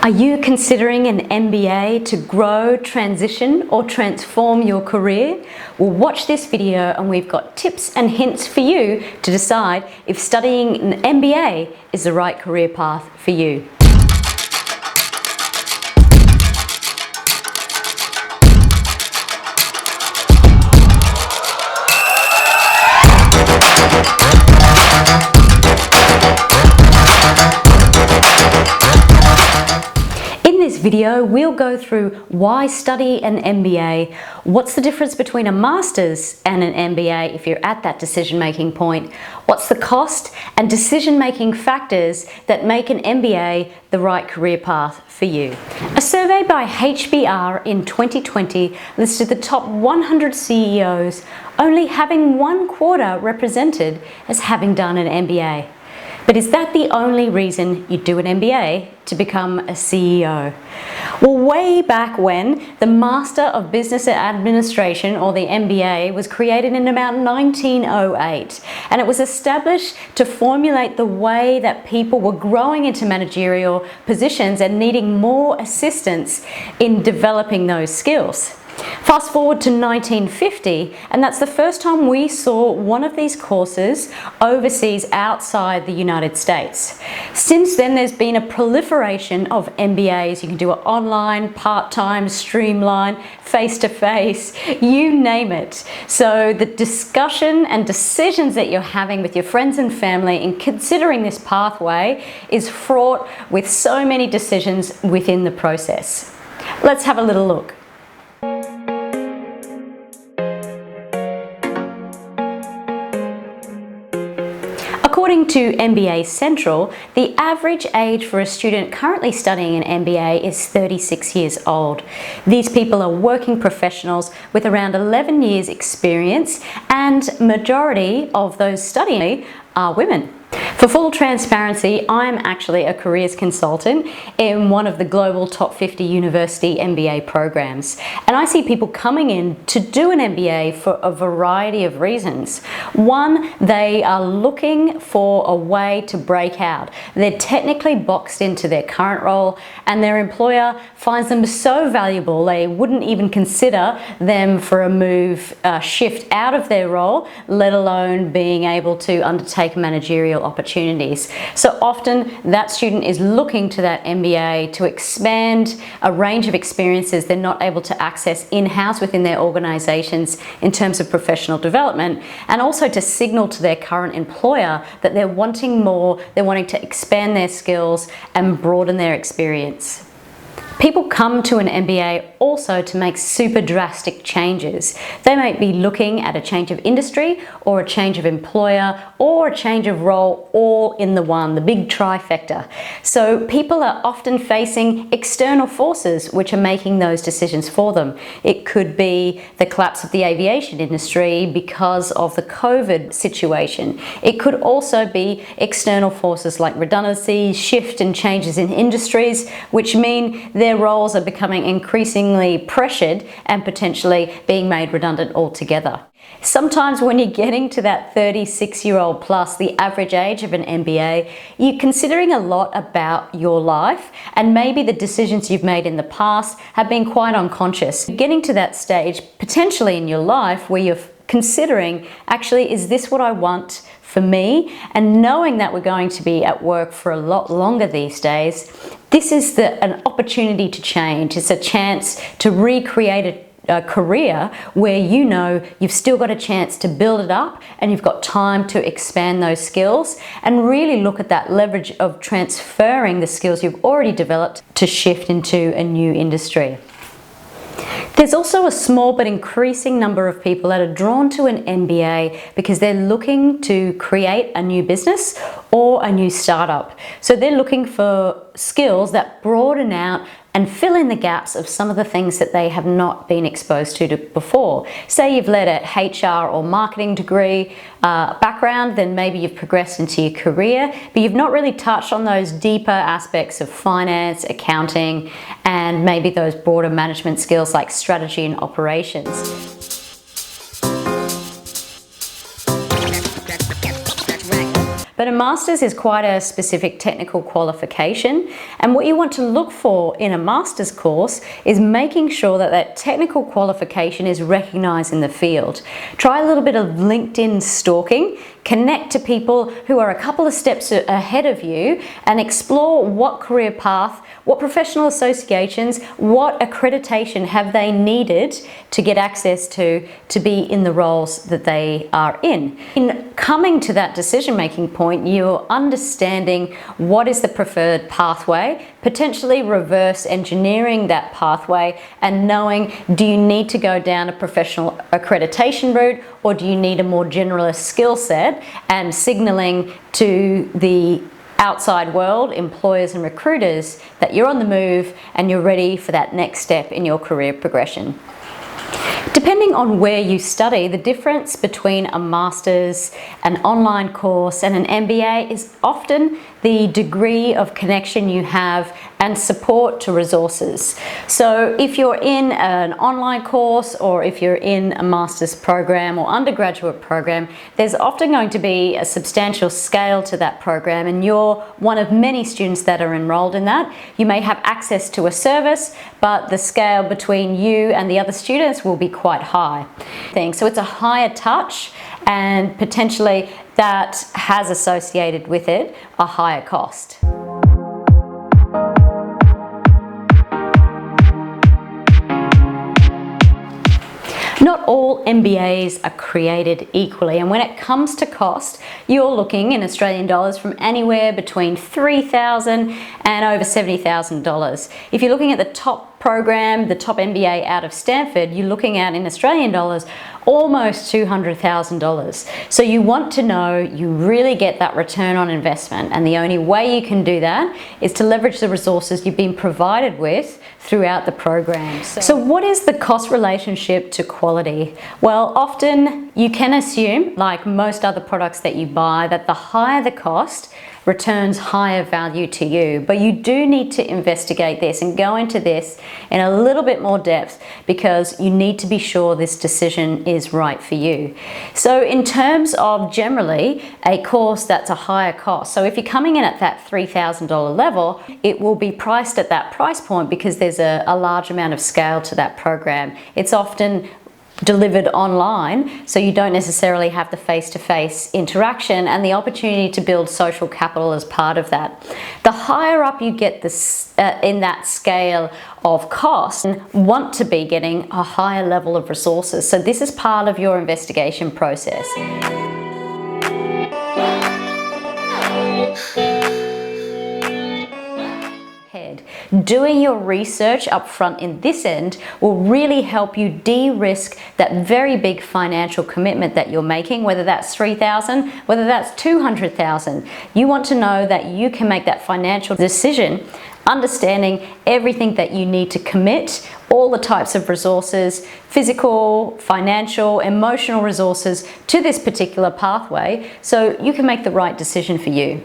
Are you considering an MBA to grow, transition, or transform your career? Well, watch this video and we've got tips and hints for you to decide if studying an MBA is the right career path for you. In this video, we'll go through why study an MBA, what's the difference between a master's and an MBA if you're at that decision-making point, what's the cost and decision-making factors that make an MBA the right career path for you. A survey by HBR in 2020 listed the top 100 CEOs only having 1/4 represented as having done an MBA. But is that the only reason you do an MBA, to become a CEO? Well, way back when, the Master of Business Administration, or the MBA, was created in about 1908, and it was established to formulate the way that people were growing into managerial positions and needing more assistance in developing those skills. Fast forward to 1950, and that's the first time we saw one of these courses overseas outside the United States. Since then, there's been a proliferation of MBAs. You can do it online, part-time, streamline, face-to-face, you name it. So the discussion and decisions that you're having with your friends and family in considering this pathway is fraught with so many decisions within the process. Let's have a little look. According to MBA Central, the average age for a student currently studying an MBA is 36 years old. These people are working professionals with around 11 years experience, and majority of those studying are women. For full transparency, I'm actually a careers consultant in one of the global top 50 university MBA programs. And I see people coming in to do an MBA for a variety of reasons. One, they are looking for a way to break out. They're technically boxed into their current role, and their employer finds them so valuable they wouldn't even consider them for a move, shift out of their role, let alone being able to undertake managerial opportunities. So often that student is looking to that MBA to expand a range of experiences they're not able to access in-house within their organizations in terms of professional development, and also to signal to their current employer that they're wanting more, they're wanting to expand their skills and broaden their experience. People come to an MBA also to make super drastic changes. They might be looking at a change of industry or a change of employer or a change of role, all in the one, the big trifecta. So people are often facing external forces which are making those decisions for them. It could be the collapse of the aviation industry because of the COVID situation. It could also be external forces like redundancy, shift and changes in industries, which mean their roles are becoming increasingly pressured and potentially being made redundant altogether. Sometimes when you're getting to that 36-year-old plus, the average age of an MBA, you're considering a lot about your life, and maybe the decisions you've made in the past have been quite unconscious. Getting to that stage potentially in your life where you're considering, actually, is this what I want for me? And knowing that we're going to be at work for a lot longer these days, this is an opportunity to change. It's a chance to recreate a career where you know you've still got a chance to build it up and you've got time to expand those skills and really look at that leverage of transferring the skills you've already developed to shift into a new industry. There's also a small but increasing number of people that are drawn to an MBA because they're looking to create a new business or a new startup. So they're looking for skills that broaden out and fill in the gaps of some of the things that they have not been exposed to before. Say you've led a HR or marketing degree background, then maybe you've progressed into your career, but you've not really touched on those deeper aspects of finance, accounting, and maybe those broader management skills like strategy and operations. But a master's is quite a specific technical qualification, and what you want to look for in a master's course is making sure that that technical qualification is recognized in the field. Try a little bit of LinkedIn stalking, connect to people who are a couple of steps ahead of you, and explore what career path, what professional associations, what accreditation have they needed to get access to be in the roles that they are in. In coming to that decision-making point, you're understanding what is the preferred pathway, potentially reverse engineering that pathway, and knowing, do you need to go down a professional accreditation route, or do you need a more generalist skill set, and signaling to the outside world, employers and recruiters, that you're on the move and you're ready for that next step in your career progression. Depending on where you study, the difference between a master's, an online course, and an MBA is often the degree of connection you have and support to resources. So if you're in an online course, or if you're in a master's program or undergraduate program, there's often going to be a substantial scale to that program, and you're one of many students that are enrolled in that. You may have access to a service, but the scale between you and the other students will be quite high. So it's a higher touch, and potentially that has associated with it a higher cost. Not all MBAs are created equally, and when it comes to cost, you're looking in Australian dollars from anywhere between $3,000 and over $70,000. If you're looking at the top program, the top MBA out of Stanford, you're looking at, in Australian dollars, almost $200,000. So you want to know you really get that return on investment, and the only way you can do that is to leverage the resources you've been provided with throughout the program. So what is the cost relationship to quality? Well, often you can assume, like most other products that you buy, that the higher the cost returns higher value to you, but you do need to investigate this and go into this in a little bit more depth, because you need to be sure this decision is right for you. So in terms of generally a course that's a higher cost, so if you're coming in at that $3,000 level, it will be priced at that price point because there's a large amount of scale to that program. It's often delivered online, so you don't necessarily have the face-to-face interaction and the opportunity to build social capital as part of that. The higher up you get this in that scale of cost, you want to be getting a higher level of resources. So this is part of your investigation process. Doing your research up front in this end will really help you de-risk that very big financial commitment that you're making, whether that's $3,000, whether that's $200,000. You want to know that you can make that financial decision, understanding everything that you need to commit, all the types of resources, physical, financial, emotional resources to this particular pathway, so you can make the right decision for you.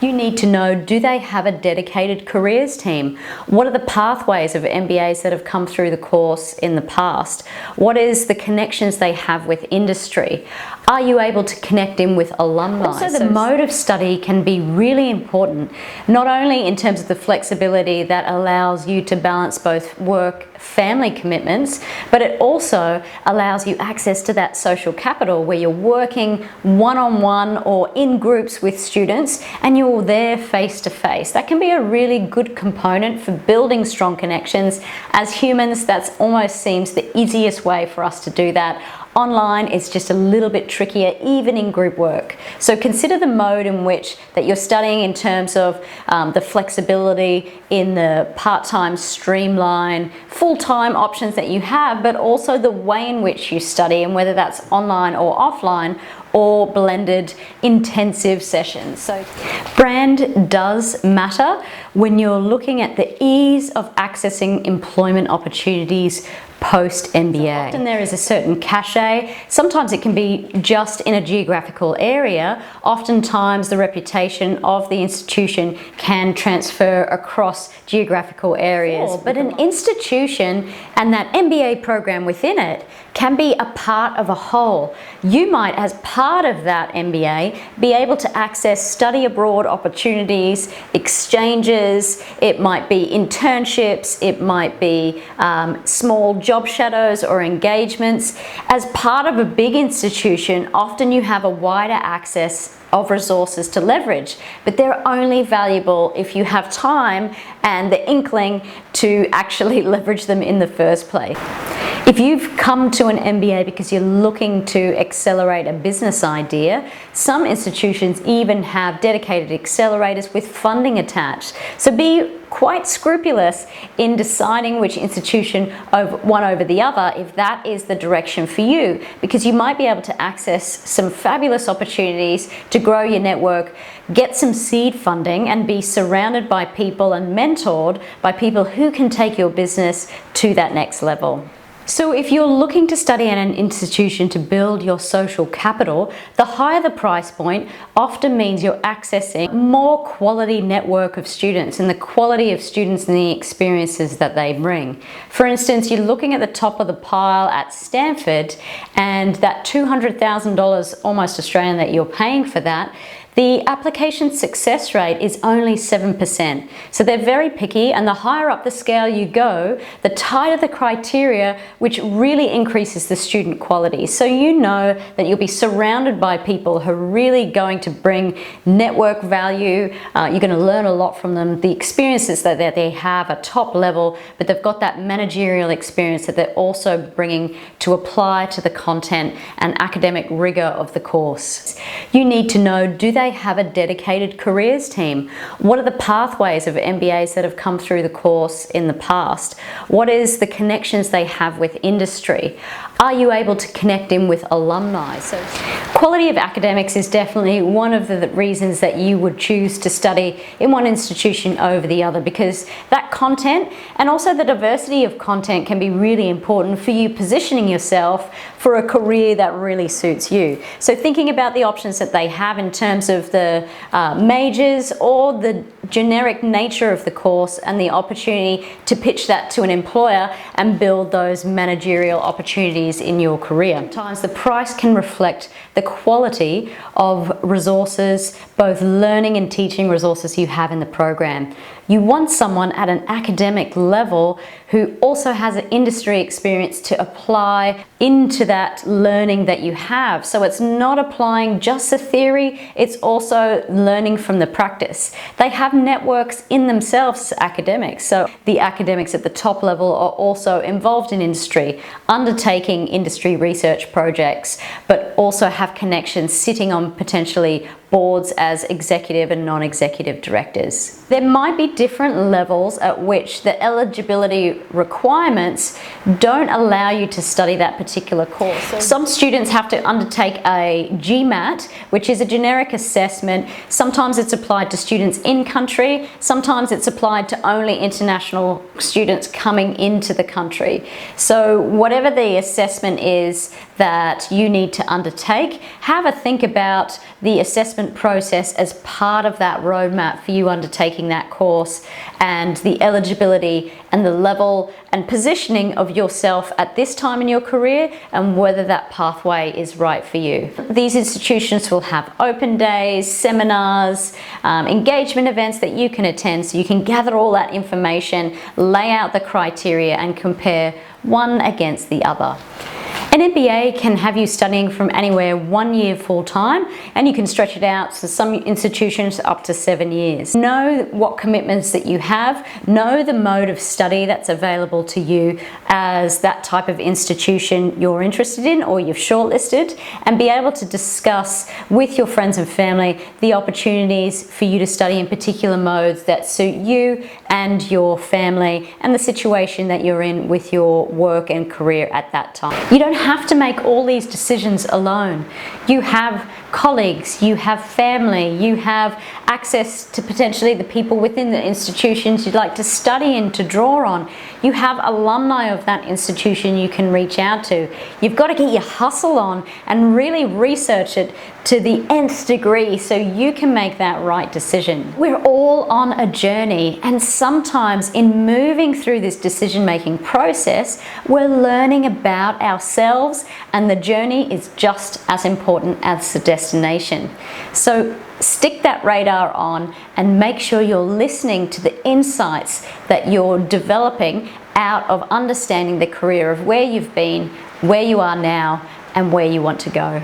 You need to know, do they have a dedicated careers team? What are the pathways of MBAs that have come through the course in the past? What is the connections they have with industry? Are you able to connect in with alumni? Also, the mode of study can be really important, not only in terms of the flexibility that allows you to balance both work, family commitments, but it also allows you access to that social capital where you're working one-on-one or in groups with students and you're there face-to-face. That can be a really good component for building strong connections. As humans, that almost seems the easiest way for us to do that. Online is just a little bit trickier, even in group work. So consider the mode in which that you're studying in terms of the flexibility in the part-time, streamline, full-time options that you have, but also the way in which you study and whether that's online or offline or blended intensive sessions. So brand does matter when you're looking at the ease of accessing employment opportunities post-MBA. So often there is a certain cachet. Sometimes it can be just in a geographical area. Oftentimes the reputation of the institution can transfer across geographical areas. But an institution and that MBA program within it can be a part of a whole. You might, as part part of that MBA, be able to access study abroad opportunities, exchanges, it might be internships, it might be small job shadows or engagements. As part of a big institution, often you have a wider access of resources to leverage, but they're only valuable if you have time and the inkling to actually leverage them in the first place. If you've come to an MBA because you're looking to accelerate a business idea, some institutions even have dedicated accelerators with funding attached. So be quite scrupulous in deciding which institution one over the other if that is the direction for you, because you might be able to access some fabulous opportunities to grow your network, get some seed funding, and be surrounded by people and mentored by people who can take your business to that next level. So if you're looking to study at an institution to build your social capital, the higher the price point often means you're accessing more quality network of students and the quality of students and the experiences that they bring. For instance, you're looking at the top of the pile at Stanford, and that $200,000 almost Australian that you're paying for that, the application success rate is only 7%. So they're very picky, and the higher up the scale you go, the tighter the criteria, which really increases the student quality. So you know that you'll be surrounded by people who are really going to bring network value. You're going to learn a lot from them. The experiences that they have are top level, but they've got that managerial experience that they're also bringing to apply to the content and academic rigor of the course. You need to know, do they have a dedicated careers team? What are the pathways of MBAs that have come through the course in the past? What is the connections they have with industry? Are you able to connect in with alumni? So quality of academics is definitely one of the reasons that you would choose to study in one institution over the other, because that content and also the diversity of content can be really important for you positioning yourself for a career that really suits you. So thinking about the options that they have in terms of the majors or the generic nature of the course and the opportunity to pitch that to an employer and build those managerial opportunities in your career. Sometimes the price can reflect the quality of resources, both learning and teaching resources you have in the program. You want someone at an academic level who also has an industry experience to apply into that learning that you have. So it's not applying just the theory, it's also learning from the practice. They have networks in themselves, academics. So the academics at the top level are also involved in industry, undertaking industry research projects, but also have connections sitting on potentially boards as executive and non-executive directors. There might be different levels at which the eligibility requirements don't allow you to study that particular course. So some students have to undertake a GMAT, which is a generic assessment. Sometimes it's applied to students in country, sometimes it's applied to only international students coming into the country. So whatever the assessment is that you need to undertake, have a think about the assessment process as part of that roadmap for you undertaking that course, and the eligibility and the level and positioning of yourself at this time in your career, and whether that pathway is right for you. These institutions will have open days, seminars, engagement events that you can attend, so you can gather all that information, lay out the criteria and compare one against the other. An MBA can have you studying from anywhere 1 year full-time, and you can stretch it out to some institutions up to 7 years. Know what commitments that you have, know the mode of study that's available to you as that type of institution you're interested in or you've shortlisted, and be able to discuss with your friends and family the opportunities for you to study in particular modes that suit you and your family and the situation that you're in with your work and career at that time. You don't have to make all these decisions alone. You have colleagues, you have family, you have access to potentially the people within the institutions you'd like to study in to draw on. You have alumni of that institution you can reach out to. You've got to get your hustle on and really research it to the nth degree so you can make that right decision. We're all on a journey, and sometimes in moving through this decision-making process, we're learning about ourselves themselves, and the journey is just as important as the destination. So stick that radar on and make sure you're listening to the insights that you're developing out of understanding the career of where you've been, where you are now, and where you want to go.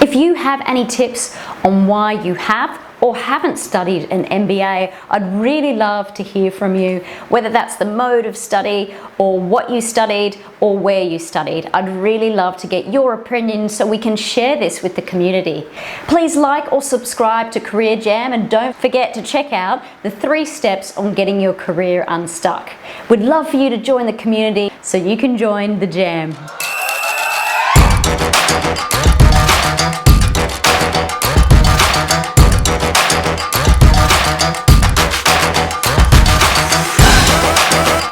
If you have any tips on why you have or haven't studied an MBA, I'd really love to hear from you, whether that's the mode of study or what you studied or where you studied. I'd really love to get your opinion so we can share this with the community. Please like or subscribe to Career Jam, and don't forget to check out the 3 steps on getting your career unstuck. We'd love for you to join the community so you can join the jam.